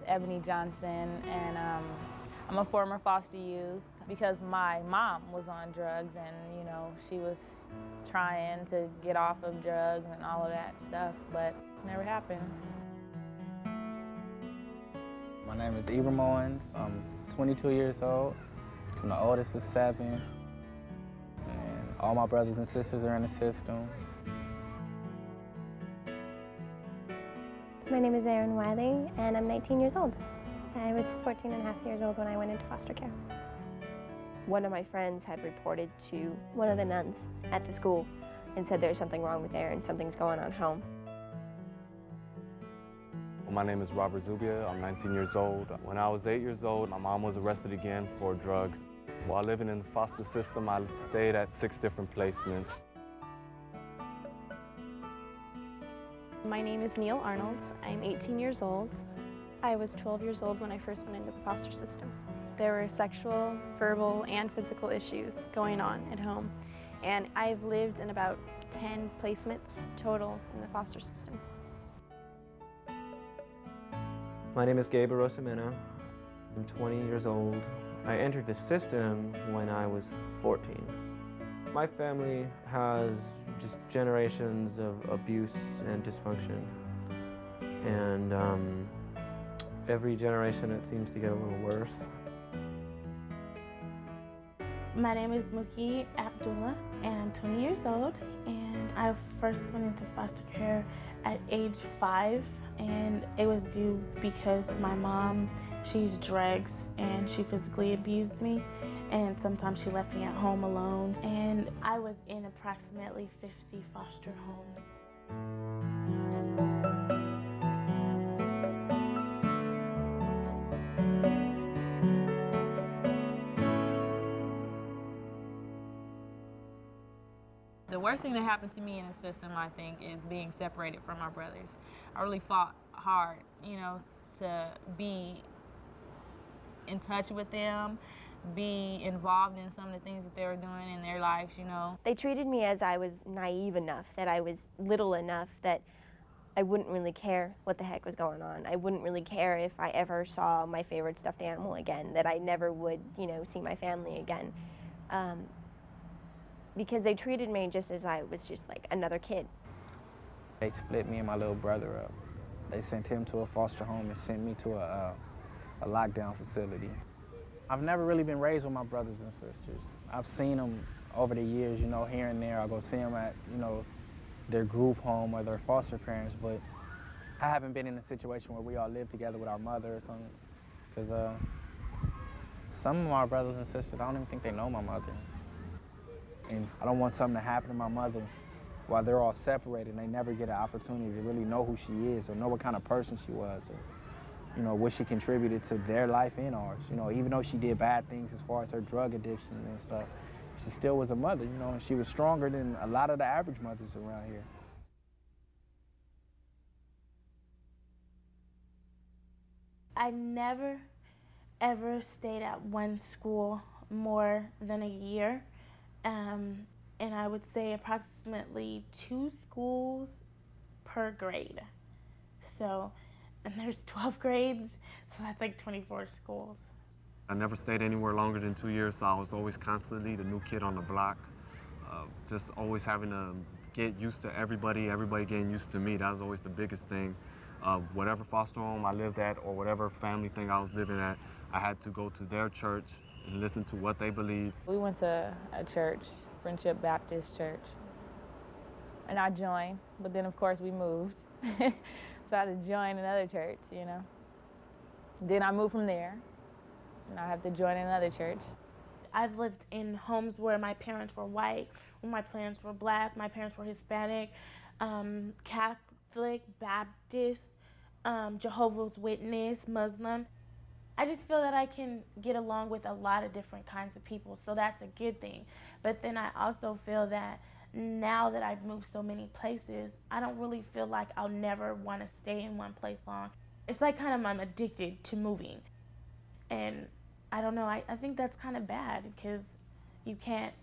Ebony Johnson, and I'm a former foster youth because my mom was on drugs, and she was trying to get off of drugs and all of that stuff, but it never happened. My name is Ibram Owens. I'm 22 years old. I'm the oldest of 7, and all my brothers and sisters are in the system. My name is Erin Wiley, and I'm 19 years old. I was 14 and a half years old when I went into foster care. One of my friends had reported to one of the nuns at the school and said there's something wrong with Erin, something's going on home. My name is Robert Zubia. I'm 19 years old. When I was 8 years old, my mom was arrested again for drugs. While living in the foster system, I stayed at 6 different placements. My name is Neil Arnold. I'm 18 years old. I was 12 years old when I first went into the foster system. There were sexual, verbal, and physical issues going on at home, and I've lived in about 10 placements total in the foster system. My name is Gabriel Rosamena. I'm 20 years old. I entered the system when I was 14. My family has just generations of abuse and dysfunction, and every generation it seems to get a little worse. My name is Muki Abdullah, and I'm 20 years old, and I first went into foster care at age 5, and it was due because my mom, she used drugs and she physically abused me, and sometimes she left me at home alone, and I was in approximately 50 foster homes. The worst thing that happened to me in the system, I think, is being separated from my brothers. I really fought hard, to be in touch with them, be involved in some of the things that they were doing in their lives, They treated me as I was naive enough, that I was little enough that I wouldn't really care what the heck was going on. I wouldn't really care if I ever saw my favorite stuffed animal again, that I never would, see my family again. Because they treated me just as I was just like another kid. They split me and my little brother up. They sent him to a foster home and sent me to a lockdown facility. I've never really been raised with my brothers and sisters. I've seen them over the years, here and there. I'll go see them at, their group home or their foster parents, but I haven't been in a situation where we all live together with our mother or something, because some of my brothers and sisters, I don't even think they know my mother. And I don't want something to happen to my mother while they're all separated and they never get an opportunity to really know who she is or know what kind of person she was, or what she contributed to their life and ours. Even though she did bad things as far as her drug addiction and stuff, she still was a mother, and she was stronger than a lot of the average mothers around here. I never, ever stayed at one school more than a year. And I would say approximately 2 schools per grade. So, and there's 12 grades, so that's like 24 schools. I never stayed anywhere longer than 2 years, so I was always constantly the new kid on the block. Just always having to get used to everybody getting used to me. That was always the biggest thing. Whatever foster home I lived at or whatever family thing I was living at, I had to go to their church and listen to what they believe. We went to a church, Friendship Baptist Church, and I joined, but then of course we moved. So I had to join another church, Then I moved from there, and I have to join another church. I've lived in homes where my parents were white, where my parents were black, my parents were Hispanic, Catholic, Baptist, Jehovah's Witness, Muslim. I just feel that I can get along with a lot of different kinds of people, so that's a good thing. But then I also feel that now that I've moved so many places, I don't really feel like I'll never want to stay in one place long. It's like I'm addicted to moving. And I don't know, I think that's kind of bad, because you can't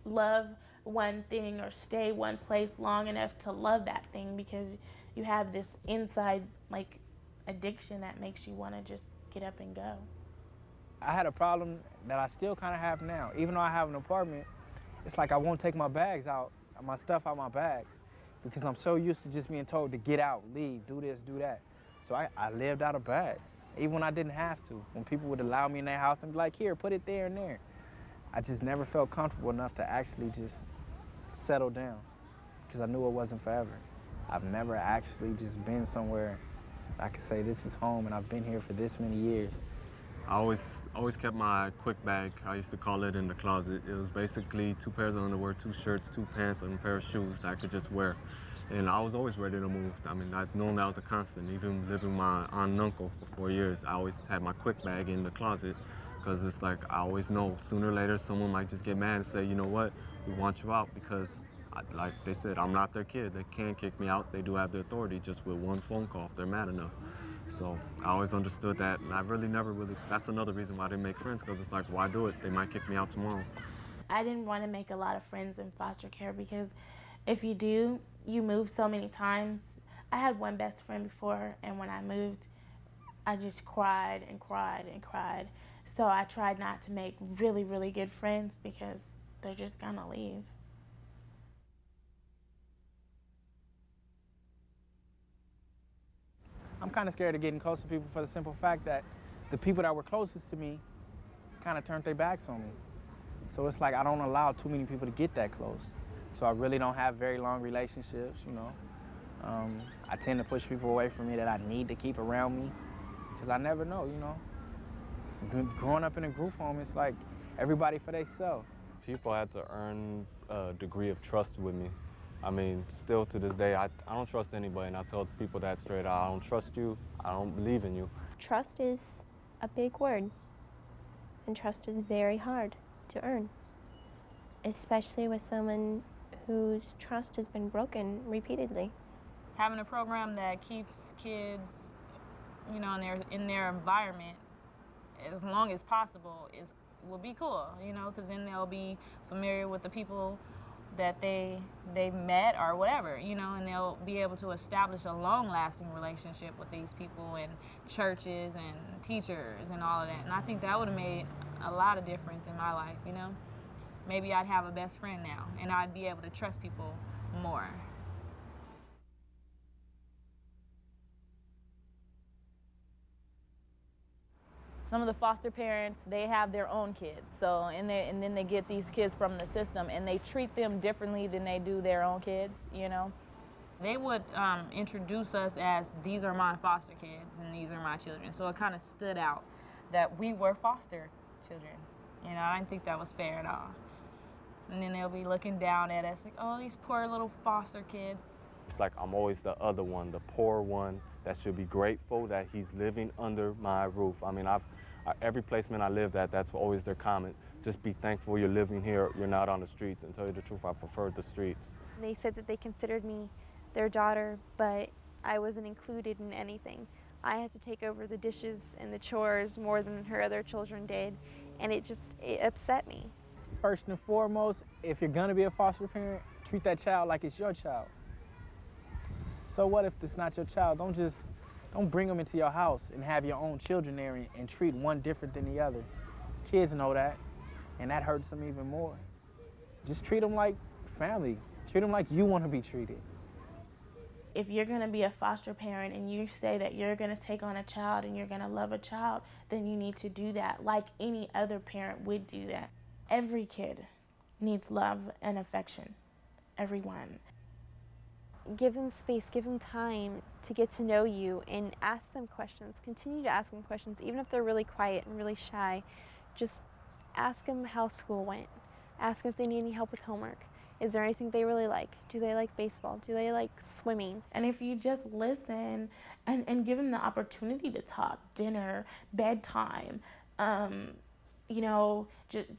love one thing or stay one place long enough to love that thing, because you have this inside addiction that makes you want to just get up and go. I had a problem that I still kind of have now. Even though I have an apartment, it's like I won't take my bags out, my stuff out my bags, because I'm so used to just being told to get out, leave, do this, do that. So I lived out of bags, even when I didn't have to. When people would allow me in their house and be like, here, put it there and there. I just never felt comfortable enough to actually just settle down, because I knew it wasn't forever. I've never actually just been somewhere I could say this is home and I've been here for this many years. I always kept my quick bag, I used to call it, in the closet. It was basically 2 pairs of underwear, 2 shirts, 2 pants, and a pair of shoes that I could just wear. And I was always ready to move. I mean, I've known that was a constant. Even living with my aunt and uncle for 4 years, I always had my quick bag in the closet, because it's like I always know sooner or later someone might just get mad and say, you know what, we want you out, because like they said, I'm not their kid. They can't kick me out. They do have the authority just with one phone call if they're mad enough. So I always understood that, and I never really, that's another reason why I didn't make friends, because it's like, why do it? They might kick me out tomorrow. I didn't want to make a lot of friends in foster care, because if you do, you move so many times. I had one best friend before, and when I moved, I just cried and cried and cried. So I tried not to make really, really good friends, because they're just gonna leave. I'm kind of scared of getting close to people for the simple fact that the people that were closest to me kind of turned their backs on me. So it's like I don't allow too many people to get that close. So I really don't have very long relationships, you know. I tend to push people away from me that I need to keep around me, because I never know, you know. Growing up in a group home, it's like everybody for themselves. People had to earn a degree of trust with me. I mean, still to this day, I don't trust anybody, and I tell people that straight out. I don't trust you, I don't believe in you. Trust is a big word, and trust is very hard to earn, especially with someone whose trust has been broken repeatedly. Having a program that keeps kids, you know, in their environment as long as possible will be cool, you know, because then they'll be familiar with the people that they've met or whatever, you know, and they'll be able to establish a long-lasting relationship with these people and churches and teachers and all of that. And I think that would have made a lot of difference in my life, you know. Maybe I'd have a best friend now, and I'd be able to trust people more. Some of the foster parents, they have their own kids, so and then they get these kids from the system, and they treat them differently than they do their own kids, you know. They would introduce us as, these are my foster kids and these are my children, so it kind of stood out that we were foster children. You know, I didn't think that was fair at all. And then they'll be looking down at us like, oh, these poor little foster kids. It's like I'm always the other one, the poor one that should be grateful that he's living under my roof. I mean, every placement I lived at, that's always their comment. Just be thankful you're living here, you're not on the streets. And tell you the truth, I preferred the streets. They said that they considered me their daughter, but I wasn't included in anything. I had to take over the dishes and the chores more than her other children did, and it upset me. First and foremost, if you're gonna be a foster parent, treat that child like it's your child. So what if it's not your child? Don't bring them into your house and have your own children there and treat one different than the other. Kids know that, and that hurts them even more. Just treat them like family. Treat them like you want to be treated. If you're going to be a foster parent and you say that you're going to take on a child and you're going to love a child, then you need to do that like any other parent would do that. Every kid needs love and affection. Everyone. Give them space, give them time to get to know you, and ask them questions. Continue to ask them questions, even if they're really quiet and really shy. Just ask them how school went. Ask them if they need any help with homework. Is there anything they really like? Do they like baseball? Do they like swimming? And if you just listen and give them the opportunity to talk, dinner, bedtime, you know,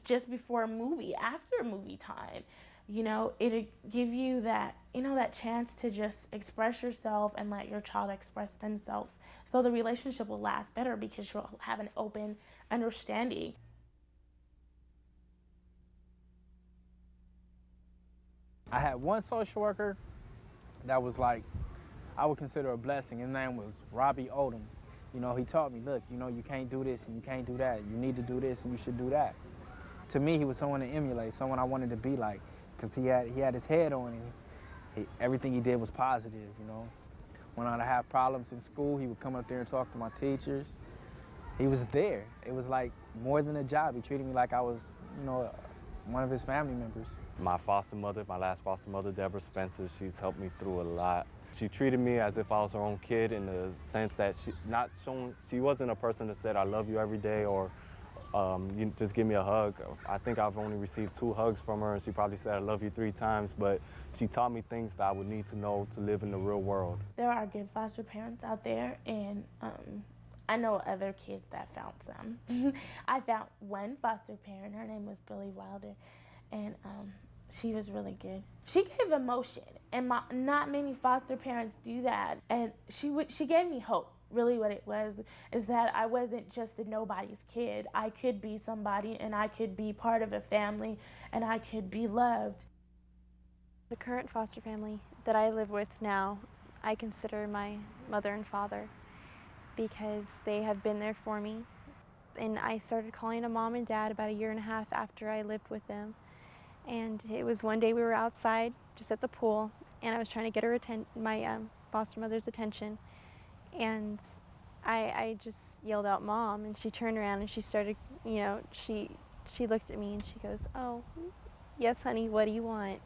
just before a movie, after movie time, you know, it'll give you that, you know, that chance to just express yourself and let your child express themselves. So the relationship will last better because you'll have an open understanding. I had one social worker that was like, I would consider a blessing. His name was Robbie Odom. You know, he taught me, look, you know, you can't do this and you can't do that. You need to do this and you should do that. To me, he was someone to emulate, someone I wanted to be like, because he had his head on and everything he did was positive, you know. When I'd have problems in school, he would come up there and talk to my teachers. He was there. It was like more than a job. He treated me like I was, you know, one of his family members. My foster mother, my last foster mother, Deborah Spencer, she's helped me through a lot. She treated me as if I was her own kid in the sense that she wasn't a person that said, I love you every day or you just give me a hug. I think I've only received 2 hugs from her and she probably said, I love you 3 times, but she taught me things that I would need to know to live in the real world. There are good foster parents out there, and I know other kids that found some. I found one foster parent, her name was Billy Wilder, and she was really good. She gave emotion, and not many foster parents do that, and she gave me hope. Really what it was is that I wasn't just a nobody's kid. I could be somebody, and I could be part of a family, and I could be loved. The current foster family that I live with now, I consider my mother and father because they have been there for me. And I started calling them mom and dad about 1.5 years after I lived with them. And it was one day we were outside just at the pool, and I was trying to get my foster mother's attention. And I just yelled out, Mom, and she turned around and she started, you know, she looked at me and she goes, oh, yes, honey, what do you want?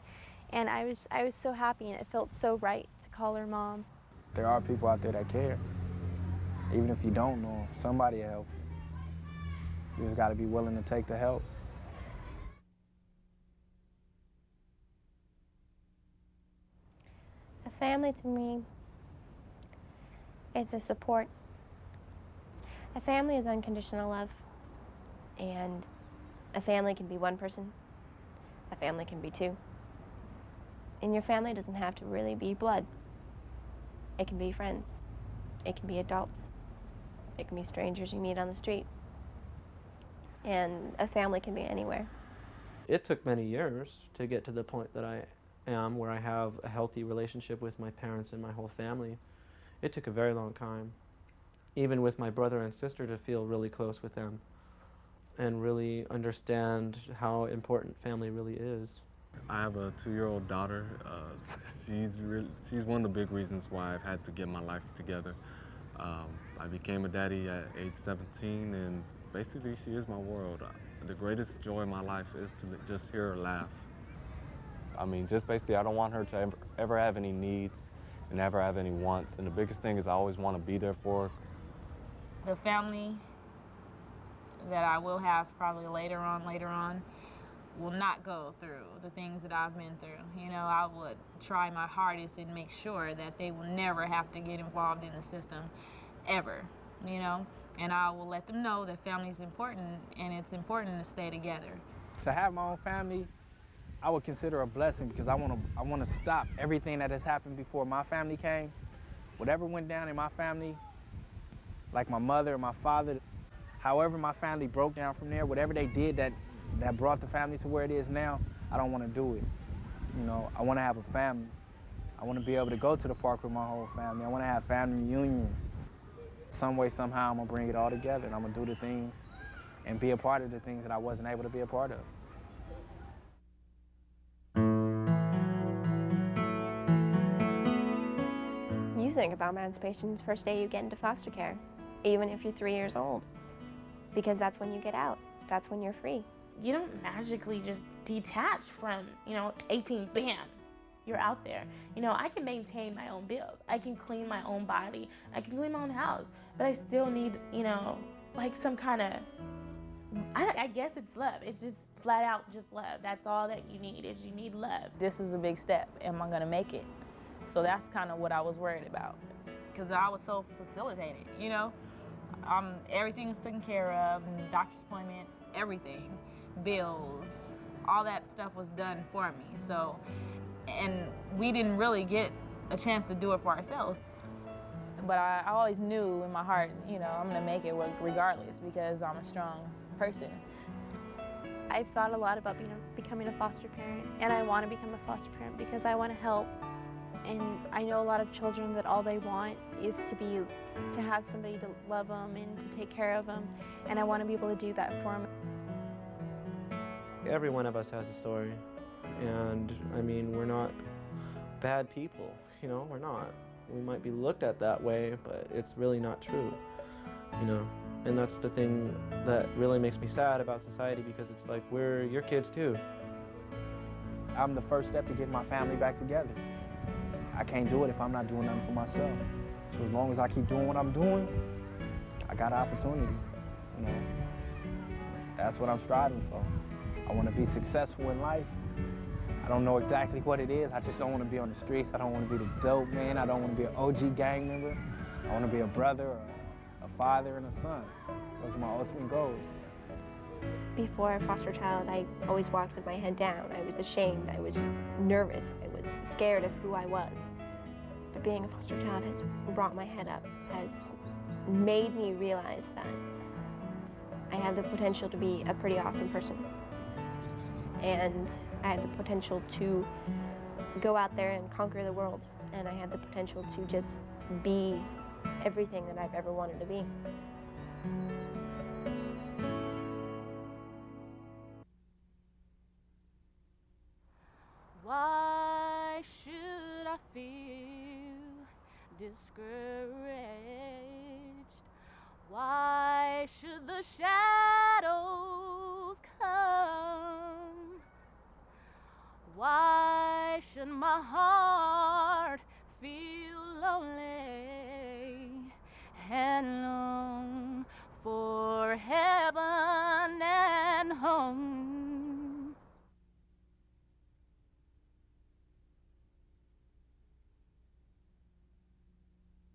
And I was so happy, and it felt so right to call her Mom. There are people out there that care. Even if you don't know them, somebody will help you. You just got to be willing to take the help. A family to me is a support. A family is unconditional love. And a family can be one person. A family can be 2. And your family doesn't have to really be blood. It can be friends. It can be adults. It can be strangers you meet on the street. And a family can be anywhere. It took many years to get to the point that I am, where I have a healthy relationship with my parents and my whole family. It took a very long time, even with my brother and sister, to feel really close with them and really understand how important family really is. I have a 2-year-old daughter. She's one of the big reasons why I've had to get my life together. I became a daddy at age 17, and basically she is my world. The greatest joy in my life is to just hear her laugh. I mean, just basically, I don't want her to ever have any needs and never have any wants. And the biggest thing is I always want to be there for her. The family that I will have probably later on will not go through the things that I've been through. You know, I would try my hardest and make sure that they will never have to get involved in the system, ever, you know? And I will let them know that family is important, and it's important to stay together. To have my own family, I would consider a blessing, because I want to stop everything that has happened before my family came. Whatever went down in my family, like my mother and my father, however my family broke down from there, whatever they did that brought the family to where it is now, I don't want to do it. You know, I want to have a family. I want to be able to go to the park with my whole family. I want to have family reunions. Some way, somehow, I'm going to bring it all together, and I'm going to do the things and be a part of the things that I wasn't able to be a part of. You think about emancipation's first day you get into foster care, even if you're 3 years old, because that's when you get out. That's when you're free. You don't magically just detach from, 18, bam, you're out there. I can maintain my own bills. I can clean my own body. I can clean my own house. But I still need, like some kind of, I guess it's love. It's just flat out just love. That's all that you need, is you need love. This is a big step. Am I gonna make it? So that's kind of what I was worried about, because I was so facilitated, everything is taken care of, and doctor's appointments, everything, bills, all that stuff was done for me. So, and we didn't really get a chance to do it for ourselves. But I always knew in my heart, I'm gonna make it regardless, because I'm a strong person. I've thought a lot about becoming a foster parent, and I want to become a foster parent because I want to help And I know a lot of children that all they want is to have somebody to love them and to take care of them, and I want to be able to do that for them. Every one of us has a story, and I mean, we're not bad people, you know, we're not. We might be looked at that way, but it's really not true, you know. And that's the thing that really makes me sad about society, because it's like, we're your kids too. I'm the first step to get my family back together. I can't do it if I'm not doing nothing for myself. So as long as I keep doing what I'm doing, I got an opportunity, you know. That's what I'm striving for. I want to be successful in life. I don't know exactly what it is. I just don't want to be on the streets. I don't want to be the dope man. I don't want to be an OG gang member. I want to be a brother, a father, and a son. Those are my ultimate goals. Before a foster child, I always walked with my head down. I was ashamed, I was nervous, I was scared of who I was. But being a foster child has brought my head up, has made me realize that I have the potential to be a pretty awesome person. And I have the potential to go out there and conquer the world. And I have the potential to just be everything that I've ever wanted to be. Why should I feel discouraged? Why should the shadows come? Why should my heart feel lonely and long for help?